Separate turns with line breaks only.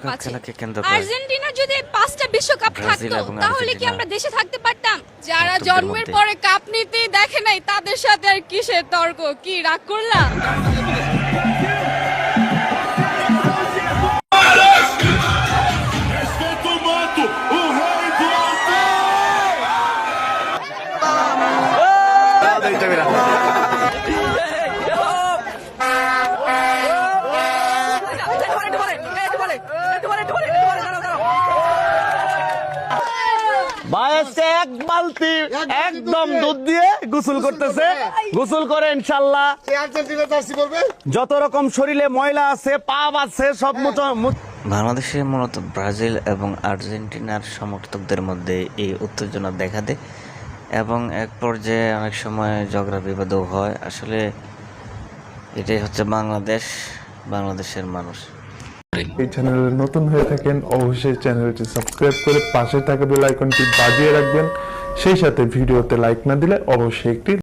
বিশ্বকাপ আছে। আর্জেন্টিনা যদি 5টা বিশ্বকাপ থাকতো তাহলে কি আমরা দেশে থাকতে পারতাম? যারা জন্মের পরে কাপ নিতেই দেখে নাই তাদের সাথে আর কিসের তর্ক? কি রাগ করলা?
এক বালতি একদম দুধ দিয়ে গোসল করতেছে। গোসল করে ইনশাল্লাহ যত রকম শরীরে ময়লা আছে পাপ আছে সব
বাংলাদেশে মূলত ব্রাজিল এবং আর্জেন্টিনার সমর্থকদের মধ্যে এই উত্তেজনা দেখা দেয় এবং এক পর্যায়ে অনেক সময় ঝগড়া বিবাদও হয়। আসলে এটাই হচ্ছে বাংলাদেশের মানুষ।
এই চ্যানেলে নতুন হয়ে থাকেন অবশ্যই চ্যানেলটি সাবস্ক্রাইব করে পাশে থাকা বেল আইকনটি বাজিয়ে রাখবেন। সেই সাথে ভিডিওতে লাইক না দিলে অবশ্যই একটি